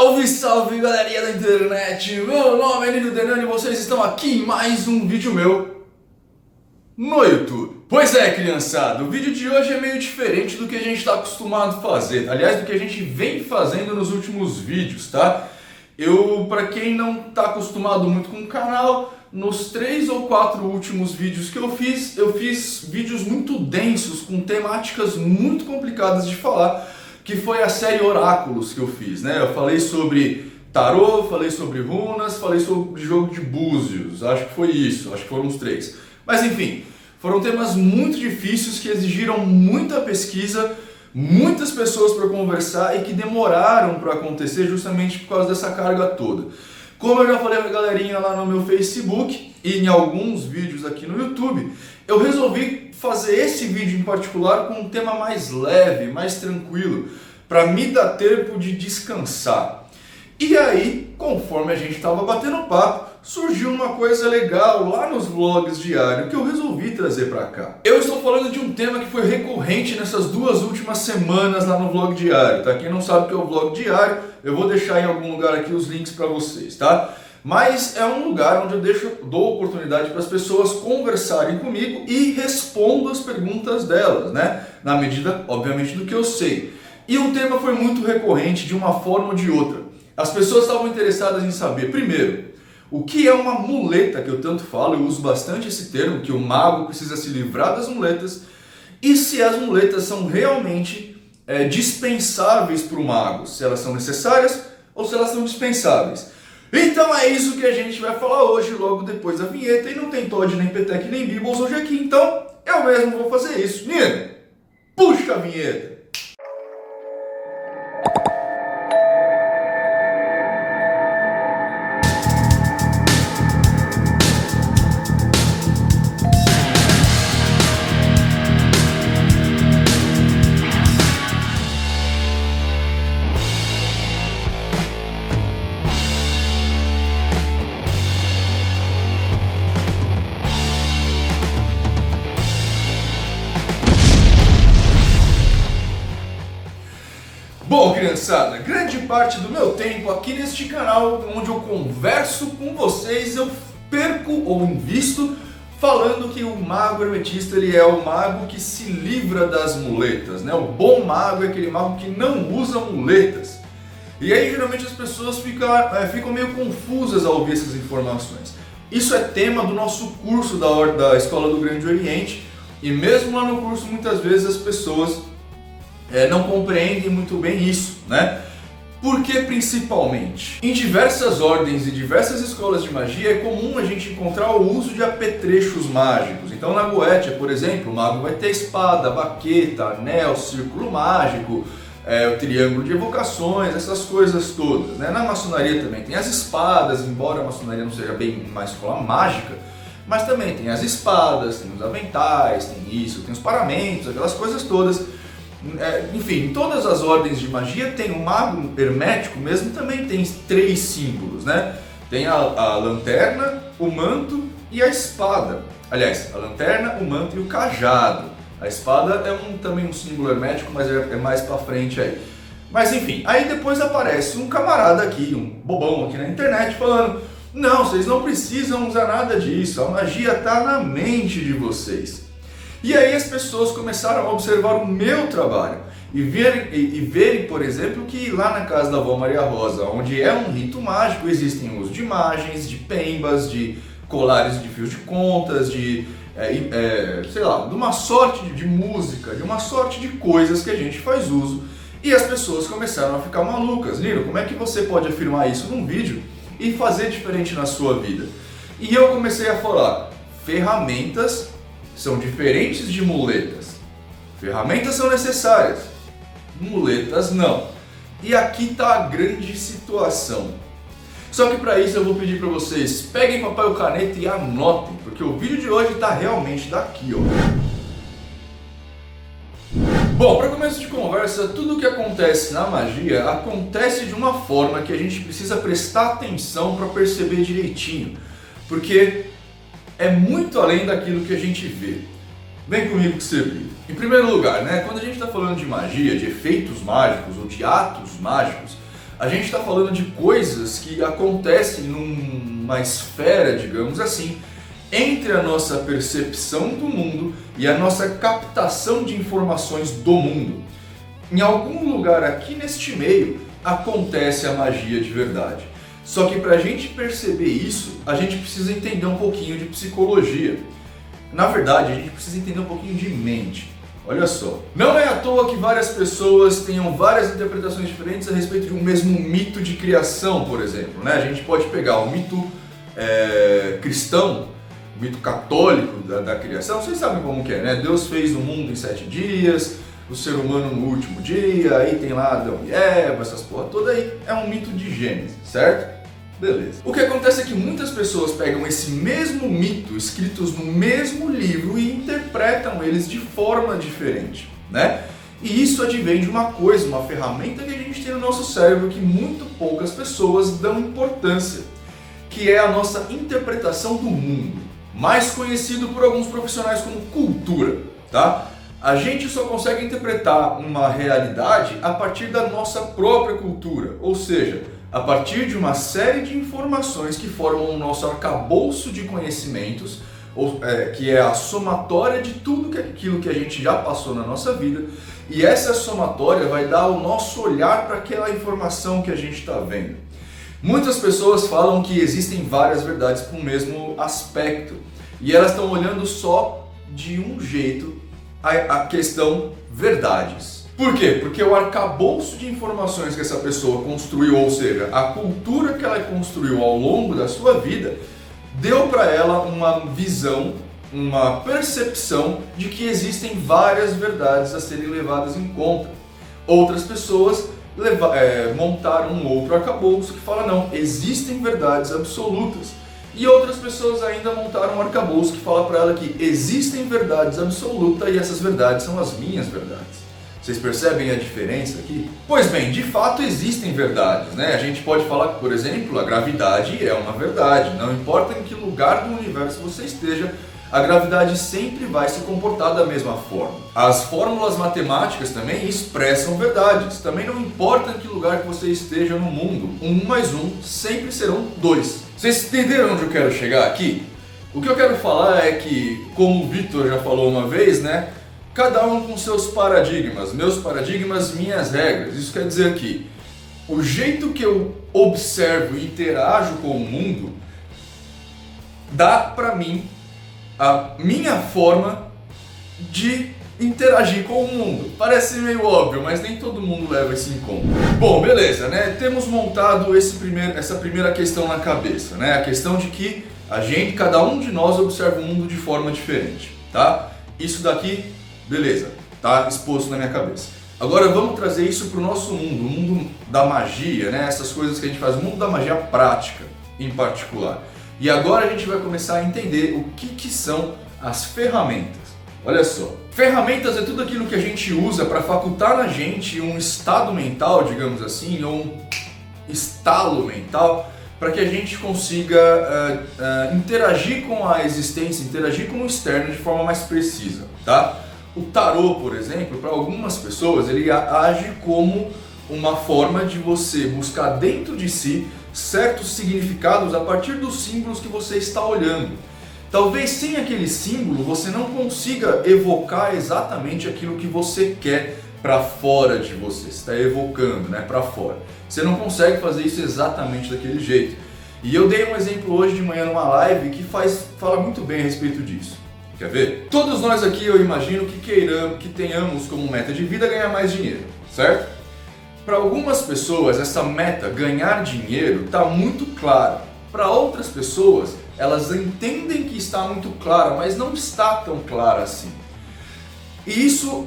Salve, salve galerinha da internet! Meu nome é Nino Denani e vocês estão aqui em mais um vídeo meu no YouTube. Pois é, criançada, o vídeo de hoje é meio diferente do que a gente está acostumado a fazer. Aliás, do que a gente vem fazendo nos últimos vídeos, tá? Para quem não está acostumado muito com o canal, nos 3 ou 4 últimos vídeos que eu fiz vídeos muito densos, com temáticas muito complicadas de falar, que foi a série Oráculos que eu fiz, né? Eu falei sobre tarô, falei sobre runas, falei sobre jogo de búzios, acho que foi isso, acho que foram os 3. Mas enfim, foram temas muito difíceis que exigiram muita pesquisa, muitas pessoas para conversar e que demoraram para acontecer justamente por causa dessa carga toda. Como eu já falei pra galerinha lá no meu Facebook e em alguns vídeos aqui no YouTube, eu resolvi fazer esse vídeo em particular com um tema mais leve, mais tranquilo, para me dar tempo de descansar. E aí, conforme a gente estava batendo papo, surgiu uma coisa legal lá nos vlogs diários que eu resolvi trazer para cá. Eu estou falando de um tema que foi recorrente nessas 2 últimas semanas lá no vlog diário, tá? Quem não sabe o que é o vlog diário, eu vou deixar em algum lugar aqui os links para vocês, tá? Mas é um lugar onde eu dou oportunidade para as pessoas conversarem comigo e respondo as perguntas delas, né? Na medida, obviamente, do que eu sei. E o tema foi muito recorrente de uma forma ou de outra. As pessoas estavam interessadas em saber, primeiro, o que é uma muleta, que eu tanto falo, eu uso bastante esse termo, que o mago precisa se livrar das muletas, e se as muletas são realmente dispensáveis para o mago, se elas são necessárias ou se elas são dispensáveis. Então é isso que a gente vai falar hoje, logo depois da vinheta, e não tem Todd, nem Petec, nem Beebles hoje aqui, então eu mesmo vou fazer isso. Nino, puxa a vinheta! Bom, criançada, grande parte do meu tempo aqui neste canal, onde eu converso com vocês, eu perco ou invisto falando que o mago hermetista ele é o mago que se livra das muletas, né? O bom mago é aquele mago que não usa muletas. E aí geralmente as pessoas ficam meio confusas ao ouvir essas informações. Isso é tema do nosso curso da Escola do Grande Oriente, e mesmo lá no curso muitas vezes as pessoas não compreendem muito bem isso, né? Porque principalmente em diversas ordens e diversas escolas de magia é comum a gente encontrar o uso de apetrechos mágicos. Então na Goetia, por exemplo, o mago vai ter espada, baqueta, anel, círculo mágico, o triângulo de evocações, essas coisas todas, né? Na maçonaria também tem as espadas, embora a maçonaria não seja bem uma escola mágica, mas também tem as espadas, tem os aventais, tem isso, tem os paramentos, aquelas coisas todas. Enfim, em todas as ordens de magia tem o mago hermético mesmo, também tem 3 símbolos, né? Tem a lanterna, o manto e a espada. Aliás, a lanterna, o manto e o cajado. A espada é também um símbolo hermético, mas é mais pra frente aí. Mas enfim, aí depois aparece um camarada aqui, um bobão aqui na internet falando: não, vocês não precisam usar nada disso, a magia tá na mente de vocês. E aí as pessoas começaram a observar o meu trabalho e verem, por exemplo, que lá na casa da avó Maria Rosa, onde é um rito mágico, existem o uso de imagens, de pembas, de colares de fios de contas, sei lá, de uma sorte de música, de uma sorte de coisas que a gente faz uso. E as pessoas começaram a ficar malucas. Nino, como é que você pode afirmar isso num vídeo e fazer diferente na sua vida? E eu comecei a falar, ferramentas são diferentes de muletas. Ferramentas são necessárias, muletas não. E aqui está a grande situação. Só que para isso eu vou pedir para vocês, peguem papel e caneta e anotem, porque o vídeo de hoje está realmente daqui, ó. Bom, para começo de conversa, tudo o que acontece na magia acontece de uma forma que a gente precisa prestar atenção para perceber direitinho, porque é muito além daquilo que a gente vê. Vem comigo que você viu. Em primeiro lugar, né, quando a gente está falando de magia, de efeitos mágicos ou de atos mágicos, A gente está falando de coisas que acontecem numa esfera, digamos assim, entre a nossa percepção do mundo e a nossa captação de informações do mundo. Em algum lugar aqui neste meio acontece a magia de verdade. Só que para a gente perceber isso, a gente precisa entender um pouquinho de psicologia. Na verdade, a gente precisa entender um pouquinho de mente. Olha só, não é à toa que várias pessoas tenham várias interpretações diferentes a respeito de um mesmo mito de criação, por exemplo, né? A gente pode pegar o mito cristão, o mito católico da criação, vocês sabem como que é, né? Deus fez o mundo em 7 dias, o ser humano no último dia, aí tem lá Adão e Eva, essas porra toda aí, é um mito de Gênesis, certo? Beleza. O que acontece é que muitas pessoas pegam esse mesmo mito, escritos no mesmo livro, e interpretam eles de forma diferente, né? E isso advém de uma coisa, uma ferramenta que a gente tem no nosso cérebro que muito poucas pessoas dão importância, que é a nossa interpretação do mundo, mais conhecido por alguns profissionais como cultura, tá? A gente só consegue interpretar uma realidade a partir da nossa própria cultura, ou seja, a partir de uma série de informações que formam o nosso arcabouço de conhecimentos, que é a somatória de tudo aquilo que a gente já passou na nossa vida, e essa somatória vai dar o nosso olhar para aquela informação que a gente está vendo. Muitas pessoas falam que existem várias verdades para o mesmo aspecto, e elas estão olhando só de um jeito a questão verdades. Por quê? Porque o arcabouço de informações que essa pessoa construiu, ou seja, a cultura que ela construiu ao longo da sua vida, deu para ela uma visão, uma percepção de que existem várias verdades a serem levadas em conta. Outras pessoas montaram um outro arcabouço que fala, não, existem verdades absolutas. E outras pessoas ainda montaram um arcabouço que fala para ela que existem verdades absolutas e essas verdades são as minhas verdades. Vocês percebem a diferença aqui? Pois bem, de fato existem verdades, né? A gente pode falar que, por exemplo, a gravidade é uma verdade. Não importa em que lugar do universo você esteja, a gravidade sempre vai se comportar da mesma forma. As fórmulas matemáticas também expressam verdades. Também não importa em que lugar que você esteja no mundo, 1 mais 1 sempre serão 2. Vocês entenderam onde eu quero chegar aqui? O que eu quero falar é que, como o Vitor já falou uma vez, né? Cada um com seus paradigmas, meus paradigmas, minhas regras. Isso quer dizer que o jeito que eu observo e interajo com o mundo dá pra mim a minha forma de interagir com o mundo. Parece meio óbvio, mas nem todo mundo leva isso em conta. Bom, beleza, né? Temos montado essa primeira questão na cabeça, né? A questão de que cada um de nós observa o mundo de forma diferente, tá? Isso daqui, beleza, tá exposto na minha cabeça. Agora vamos trazer isso para o nosso mundo, o mundo da magia, né? Essas coisas que a gente faz, o mundo da magia prática em particular. E agora a gente vai começar a entender o que são as ferramentas. Olha só, ferramentas é tudo aquilo que a gente usa para facultar na gente um estado mental, digamos assim, ou um estalo mental, para que a gente consiga interagir com a existência, interagir com o externo de forma mais precisa, tá? O tarô, por exemplo, para algumas pessoas, ele age como uma forma de você buscar dentro de si certos significados a partir dos símbolos que você está olhando. Talvez sem aquele símbolo você não consiga evocar exatamente aquilo que você quer para fora de você. Você está evocando, né, para fora. Você não consegue fazer isso exatamente daquele jeito. E eu dei um exemplo hoje de manhã numa live que fala muito bem a respeito disso. Quer ver? Todos nós aqui, eu imagino que tenhamos como meta de vida ganhar mais dinheiro, certo? Para algumas pessoas, essa meta, ganhar dinheiro, está muito clara. Para outras pessoas, elas entendem que está muito clara, mas não está tão clara assim. E isso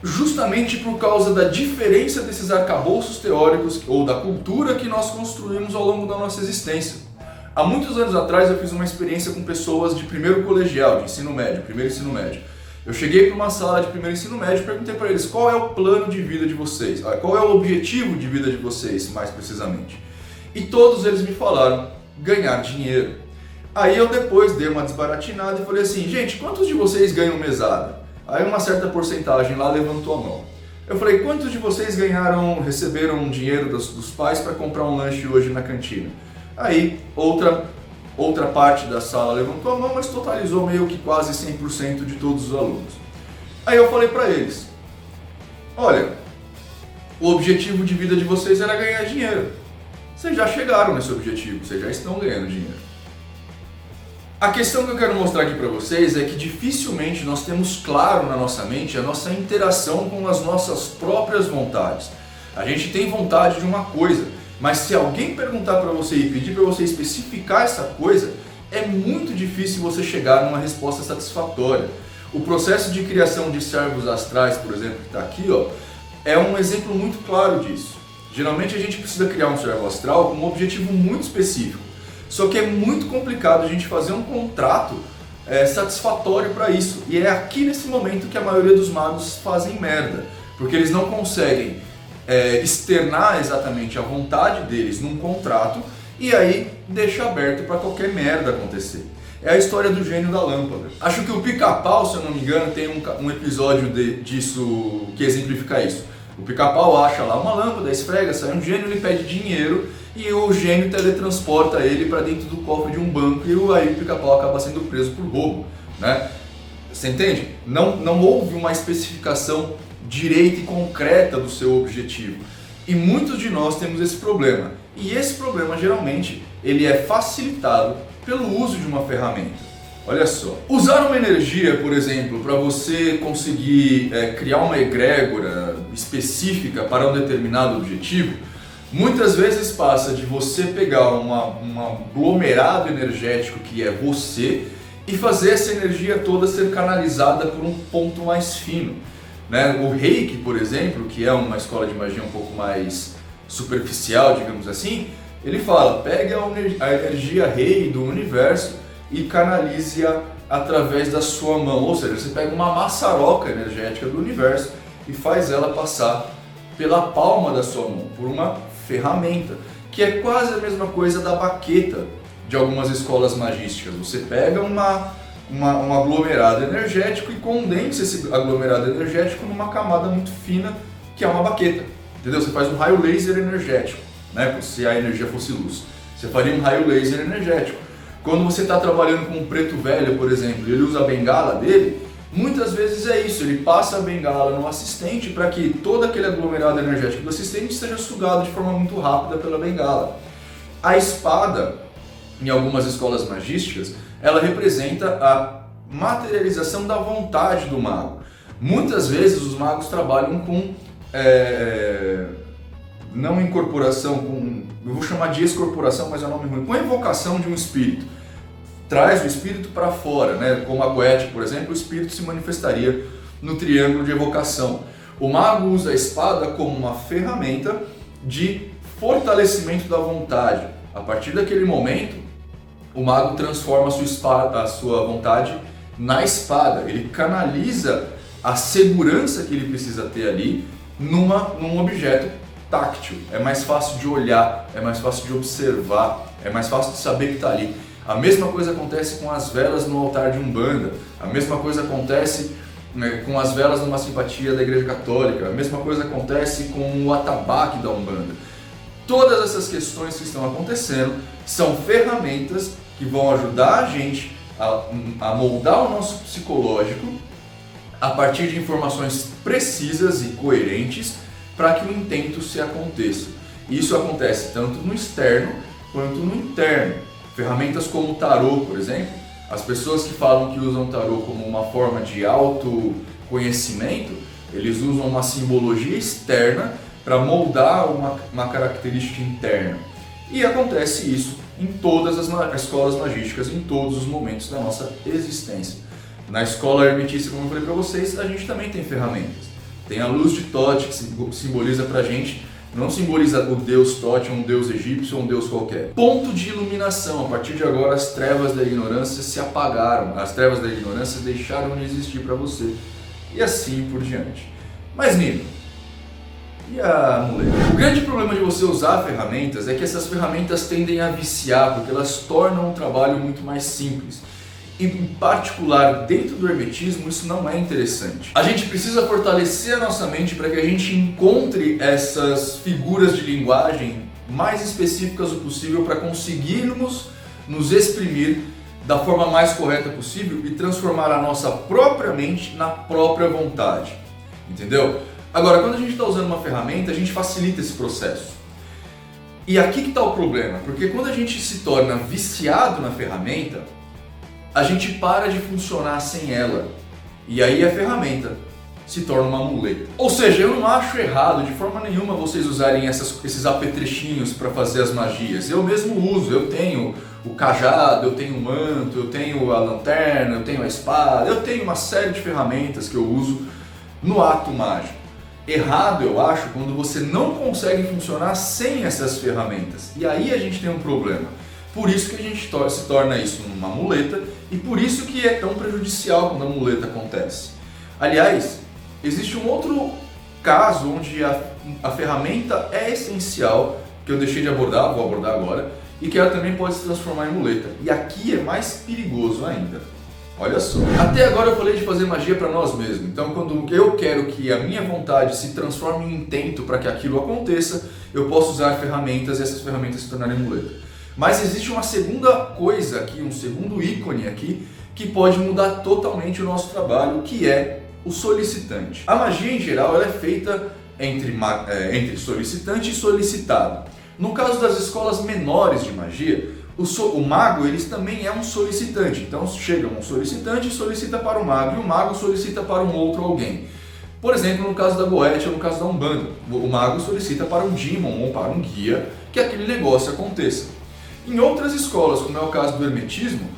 justamente por causa da diferença desses arcabouços teóricos ou da cultura que nós construímos ao longo da nossa existência. Há muitos anos atrás eu fiz uma experiência com pessoas de primeiro colegial, de ensino médio, primeiro ensino médio. Eu cheguei para uma sala de primeiro ensino médio e perguntei para eles qual é o plano de vida de vocês, qual é o objetivo de vida de vocês, mais precisamente. E todos eles me falaram, ganhar dinheiro. Aí eu depois dei uma desbaratinada e falei assim, gente, quantos de vocês ganham mesada? Aí uma certa porcentagem lá levantou a mão. Eu falei, quantos de vocês receberam dinheiro dos pais para comprar um lanche hoje na cantina? Aí outra parte da sala levantou a mão, mas totalizou meio que quase 100% de todos os alunos. Aí eu falei para eles, olha, o objetivo de vida de vocês era ganhar dinheiro. Vocês já chegaram nesse objetivo, vocês já estão ganhando dinheiro. A questão que eu quero mostrar aqui para vocês é que dificilmente nós temos claro na nossa mente a nossa interação com as nossas próprias vontades. A gente tem vontade de uma coisa, mas se alguém perguntar para você e pedir para você especificar essa coisa, é muito difícil você chegar numa resposta satisfatória. O processo de criação de servos astrais, por exemplo, que está aqui, ó, é um exemplo muito claro disso. Geralmente a gente precisa criar um servo astral com um objetivo muito específico. Só que é muito complicado a gente fazer um contrato satisfatório para isso. E é aqui nesse momento que a maioria dos magos fazem merda. Porque eles não conseguem externar exatamente a vontade deles num contrato e aí deixa aberto para qualquer merda acontecer. É a história do gênio da lâmpada. Acho que o Pica-Pau, se eu não me engano, tem um episódio disso que exemplifica isso. O Pica-Pau acha lá uma lâmpada, esfrega, sai um gênio, ele pede dinheiro e o gênio teletransporta ele para dentro do cofre de um banco e aí o Pica-Pau acaba sendo preso por roubo, né? Você entende? Não houve uma especificação direita e concreta do seu objetivo. E muitos de nós temos esse problema. E esse problema geralmente ele é facilitado pelo uso de uma ferramenta. Olha só, usar uma energia, por exemplo, para você conseguir criar uma egrégora específica para um determinado objetivo, muitas vezes passa de você pegar um aglomerado energético que é você e fazer essa energia toda ser canalizada por um ponto mais fino, né? O Reiki, por exemplo, que é uma escola de magia um pouco mais superficial, digamos assim, ele fala, pegue a energia Rei do universo e canalize-a através da sua mão, ou seja, você pega uma maçaroca energética do universo e faz ela passar pela palma da sua mão, por uma ferramenta, que é quase a mesma coisa da baqueta de algumas escolas magísticas. Você pega um aglomerado energético e condensa esse aglomerado energético numa camada muito fina, que é uma baqueta, entendeu? Você faz um raio laser energético, né? Se a energia fosse luz, você faria um raio laser energético. Quando você está trabalhando com um preto velho, por exemplo, e ele usa a bengala dele, muitas vezes é isso, ele passa a bengala no assistente para que todo aquele aglomerado energético do assistente seja sugado de forma muito rápida pela bengala. A espada, em algumas escolas magísticas, ela representa a materialização da vontade do mago. Muitas vezes os magos trabalham com, não incorporação, eu vou chamar de excorporação, mas é um nome ruim, com a evocação de um espírito. Traz o espírito para fora, né? Como a Goethe, por exemplo, o espírito se manifestaria no triângulo de evocação. O mago usa a espada como uma ferramenta de fortalecimento da vontade. A partir daquele momento, o mago transforma a sua vontade na espada. Ele canaliza a segurança que ele precisa ter ali num objeto táctil. É mais fácil de olhar, é mais fácil de observar, é mais fácil de saber que está ali. A mesma coisa acontece com as velas no altar de Umbanda, a mesma coisa acontece com as velas numa simpatia da Igreja Católica, a mesma coisa acontece com o atabaque da Umbanda. Todas essas questões que estão acontecendo são ferramentas que vão ajudar a gente a moldar o nosso psicológico a partir de informações precisas e coerentes para que o intento se aconteça. Isso acontece tanto no externo quanto no interno. Ferramentas como o tarô, por exemplo, as pessoas que falam que usam o tarô como uma forma de autoconhecimento, eles usam uma simbologia externa para moldar uma característica interna. E acontece isso em todas as escolas magísticas, em todos os momentos da nossa existência. Na escola hermetícia, como eu falei para vocês, a gente também tem ferramentas. Tem a luz de Tote, que simboliza para a gente, não simboliza o deus Tote, um deus egípcio ou um deus qualquer. Ponto de iluminação. A partir de agora, as trevas da ignorância se apagaram. As trevas da ignorância deixaram de existir para você. E assim por diante. Mas, Nino, e a mulher? O grande problema de você usar ferramentas é que essas ferramentas tendem a viciar, porque elas tornam o trabalho muito mais simples. em particular dentro do hermetismo, isso não é interessante. A gente precisa fortalecer a nossa mente para que a gente encontre essas figuras de linguagem mais específicas o possível para conseguirmos nos exprimir da forma mais correta possível e transformar a nossa própria mente na própria vontade, entendeu? Agora, quando a gente está usando uma ferramenta, a gente facilita esse processo. E aqui que está o problema, porque quando a gente se torna viciado na ferramenta, a gente para de funcionar sem ela. E aí a ferramenta se torna uma muleta. Ou seja, eu não acho errado de forma nenhuma vocês usarem esses apetrechos para fazer as magias. Eu mesmo uso, eu tenho o cajado, eu tenho o manto, eu tenho a lanterna, eu tenho a espada, eu tenho uma série de ferramentas que eu uso no ato mágico. Errado eu acho quando você não consegue funcionar sem essas ferramentas. E aí a gente tem um problema. Por isso que a gente se torna isso uma muleta e por isso que é tão prejudicial quando a muleta acontece. Aliás, existe um outro caso onde a ferramenta é essencial, que eu deixei de abordar, vou abordar agora, e que ela também pode se transformar em muleta. E aqui é mais perigoso ainda. Olha só. Até agora eu falei de fazer magia para nós mesmos. Então, quando eu quero que a minha vontade se transforme em intento para que aquilo aconteça, eu posso usar ferramentas e essas ferramentas se tornarem muleta. Mas existe uma segunda coisa aqui, um segundo ícone aqui, que pode mudar totalmente o nosso trabalho, que é o solicitante. A magia em geral ela é feita entre solicitante e solicitado. No caso das escolas menores de magia, o mago ele também é um solicitante. Então chega um solicitante e solicita para o mago, e o mago solicita para um outro alguém. Por exemplo, no caso da Goetia ou no caso da Umbanda, o mago solicita para um demon ou para um guia que aquele negócio aconteça. Em outras escolas, como é o caso do hermetismo,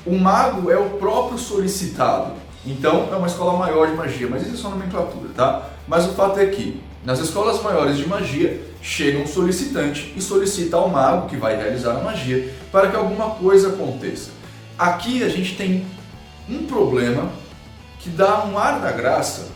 o mago é o próprio solicitado. Então é uma escola maior de magia, mas isso é só nomenclatura, tá? Mas o fato é que nas escolas maiores de magia chega um solicitante e solicita ao mago que vai realizar a magia para que alguma coisa aconteça. Aqui a gente tem um problema que dá um ar da graça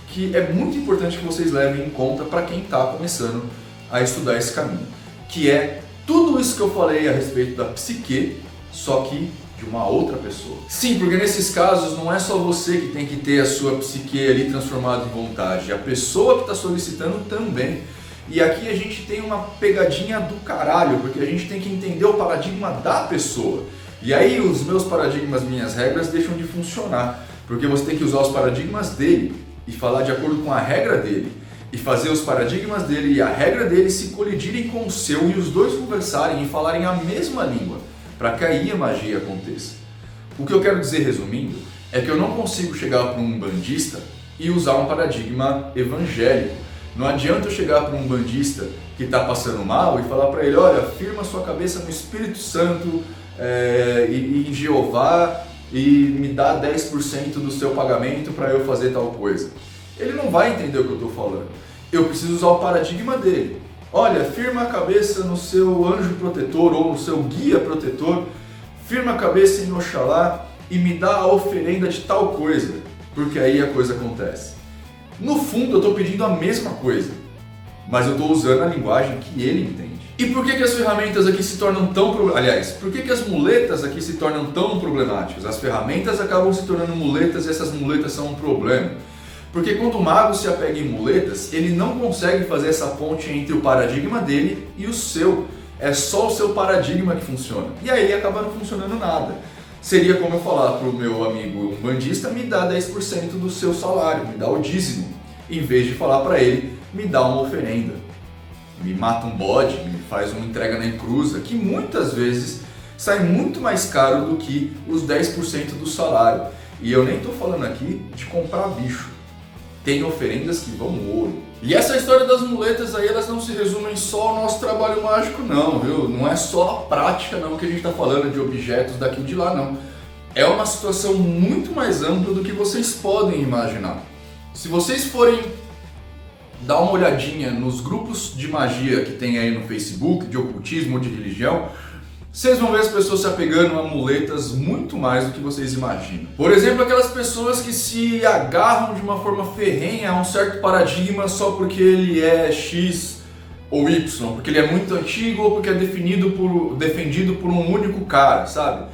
que é muito importante que vocês levem em conta para quem está começando a estudar esse caminho, que é tudo isso que eu falei a respeito da psique, só que de uma outra pessoa. Sim, porque nesses casos não é só você que tem que ter a sua psique ali transformada em vontade, a pessoa que está solicitando também. E aqui a gente tem uma pegadinha do caralho, porque a gente tem que entender o paradigma da pessoa. E aí os meus paradigmas, minhas regras deixam de funcionar, porque você tem que usar os paradigmas dele e falar de acordo com a regra dele, e fazer os paradigmas dele e a regra dele se colidirem com o seu e os dois conversarem e falarem a mesma língua, para que aí a magia aconteça. O que eu quero dizer, resumindo, é que eu não consigo chegar para um bandista e usar um paradigma evangélico. Não adianta eu chegar para um bandista que está passando mal e falar para ele, olha, firma sua cabeça no Espírito Santo e em Jeová e me dá 10% do seu pagamento para eu fazer tal coisa. Ele não vai entender o que eu estou falando. Eu preciso usar o paradigma dele. Olha, firma a cabeça no seu anjo protetor ou no seu guia protetor, firma a cabeça em Oxalá e me dá a oferenda de tal coisa, porque aí a coisa acontece. No fundo eu estou pedindo a mesma coisa, mas eu estou usando a linguagem que ele entende. E por que as ferramentas aqui se tornam tão... Aliás, por que as muletas aqui se tornam tão problemáticas? As ferramentas acabam se tornando muletas e essas muletas são um problema. Porque quando o mago se apega em muletas, ele não consegue fazer essa ponte entre o paradigma dele e o seu. É só o seu paradigma que funciona. E aí acaba não funcionando nada. Seria como eu falar para o meu amigo umbandista, me dá 10% do seu salário, me dá o dízimo. Em vez de falar para ele, me dá uma oferenda. Me mata um bode, me faz uma entrega na encruza, que muitas vezes sai muito mais caro do que os 10% do salário. E eu nem estou falando aqui de comprar bicho. Tem oferendas que vão ouro. E essa história das muletas aí, elas não se resumem só ao nosso trabalho mágico não, viu? Não é só a prática não que a gente está falando de objetos daqui ou de lá não. É uma situação muito mais ampla do que vocês podem imaginar. Se vocês forem dar uma olhadinha nos grupos de magia que tem aí no Facebook, de ocultismo ou de religião, vocês vão ver as pessoas se apegando a muletas muito mais do que vocês imaginam. Por exemplo, aquelas pessoas que se agarram de uma forma ferrenha a um certo paradigma só porque ele é X ou Y, porque ele é muito antigo ou porque é defendido por um único cara, sabe?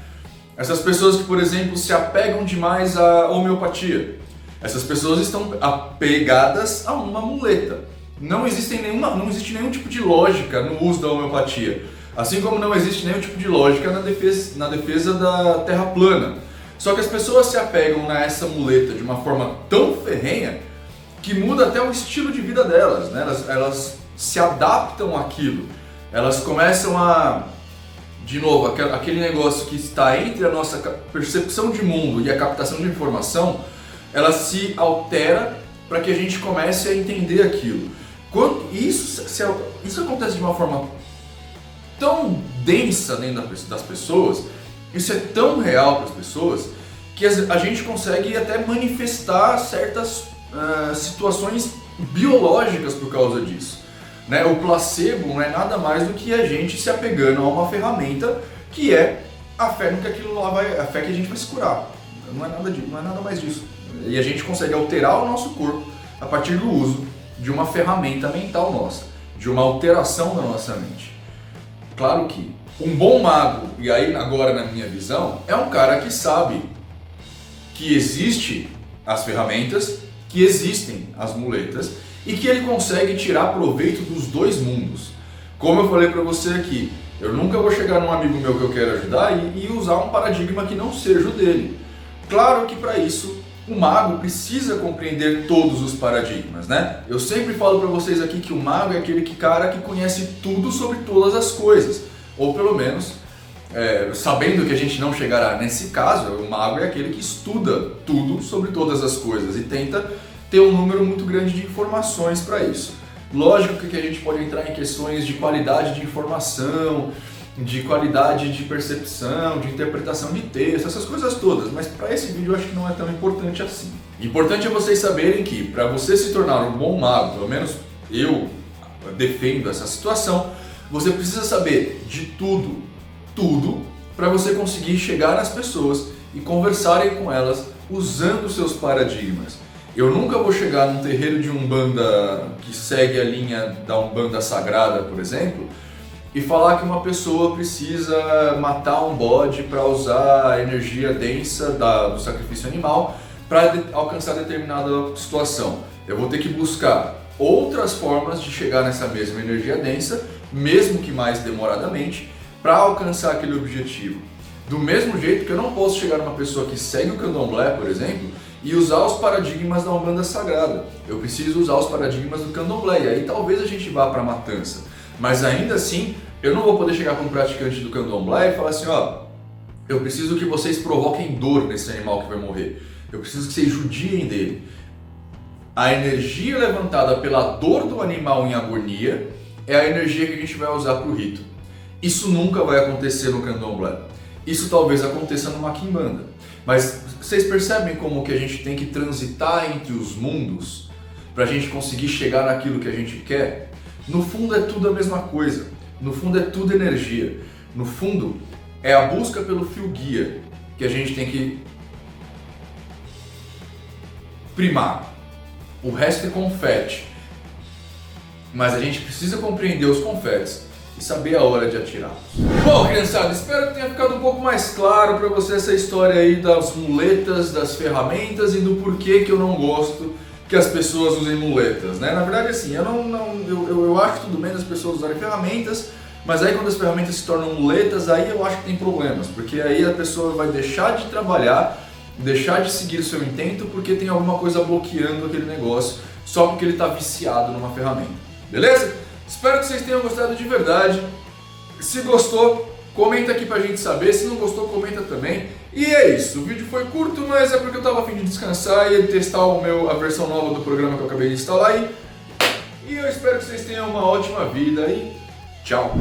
Essas pessoas que, por exemplo, se apegam demais à homeopatia. Essas pessoas estão apegadas a uma muleta. Não existe nenhum tipo de lógica no uso da homeopatia. Assim como não existe nenhum tipo de lógica na defesa da Terra plana. Só que as pessoas se apegam a essa muleta de uma forma tão ferrenha que muda até o estilo de vida delas, né? Elas se adaptam àquilo. Elas começam a... De novo, aquele negócio que está entre a nossa percepção de mundo e a captação de informação, ela se altera para que a gente comece a entender aquilo. Isso acontece de uma forma tão densa dentro das pessoas, isso é tão real para as pessoas, que a gente consegue até manifestar certas situações biológicas por causa disso. Né? O placebo não é nada mais do que a gente se apegando a uma ferramenta que é a fé no que aquilo lá a fé que a gente vai se curar. Não é nada mais disso. E a gente consegue alterar o nosso corpo a partir do uso de uma ferramenta mental nossa, de uma alteração da nossa mente. Claro que um bom mago, e aí agora na minha visão, é um cara que sabe que existem as ferramentas, que existem as muletas e que ele consegue tirar proveito dos dois mundos. Como eu falei para você aqui, eu nunca vou chegar num amigo meu que eu quero ajudar e usar um paradigma que não seja o dele. Claro que para isso o mago precisa compreender todos os paradigmas, né? Eu sempre falo para vocês aqui que o mago é aquele cara que conhece tudo sobre todas as coisas, ou pelo menos sabendo que a gente não chegará nesse caso, o mago é aquele que estuda tudo sobre todas as coisas e tenta ter um número muito grande de informações para isso. Lógico que a gente pode entrar em questões de qualidade de informação, de qualidade de percepção, de interpretação de texto, essas coisas todas, mas para esse vídeo eu acho que não é tão importante assim. Importante é vocês saberem que para você se tornar um bom mago, pelo menos eu defendo essa situação, você precisa saber de tudo para você conseguir chegar nas pessoas e conversarem com elas usando os seus paradigmas. Eu nunca vou chegar num terreiro de Umbanda que segue a linha da Umbanda Sagrada, por exemplo, e falar que uma pessoa precisa matar um bode para usar a energia densa do sacrifício animal para alcançar determinada situação. Eu vou ter que buscar outras formas de chegar nessa mesma energia densa, mesmo que mais demoradamente, para alcançar aquele objetivo. Do mesmo jeito que eu não posso chegar numa pessoa que segue o candomblé, por exemplo, e usar os paradigmas da Umbanda Sagrada. Eu preciso usar os paradigmas do candomblé, e aí talvez a gente vá para a matança. Mas ainda assim, eu não vou poder chegar para um praticante do candomblé e falar assim, ó, eu preciso que vocês provoquem dor nesse animal que vai morrer. Eu preciso que vocês judiem dele. A energia levantada pela dor do animal em agonia é a energia que a gente vai usar para o rito. Isso nunca vai acontecer no candomblé. Isso talvez aconteça numa quimbanda. Mas vocês percebem como que a gente tem que transitar entre os mundos para a gente conseguir chegar naquilo que a gente quer? No fundo é tudo a mesma coisa. No fundo é tudo energia. No fundo é a busca pelo fio guia que a gente tem que primar. O resto é confete. Mas a gente precisa compreender os confetes e saber a hora de atirar. Bom, criançada, espero que tenha ficado um pouco mais claro para você essa história aí das muletas, das ferramentas e do porquê que eu não gosto que as pessoas usem muletas, né? Na verdade, assim, eu acho tudo bem as pessoas usarem ferramentas, mas aí quando as ferramentas se tornam muletas, aí eu acho que tem problemas, porque aí a pessoa vai deixar de trabalhar, deixar de seguir o seu intento porque tem alguma coisa bloqueando aquele negócio só porque ele está viciado numa ferramenta. Beleza? Espero que vocês tenham gostado de verdade. Se gostou, comenta aqui pra gente saber. Se não gostou, comenta também. E é isso. O vídeo foi curto, mas é porque eu tava a fim de descansar e testar a versão nova do programa que eu acabei de instalar aí. E eu espero que vocês tenham uma ótima vida e tchau!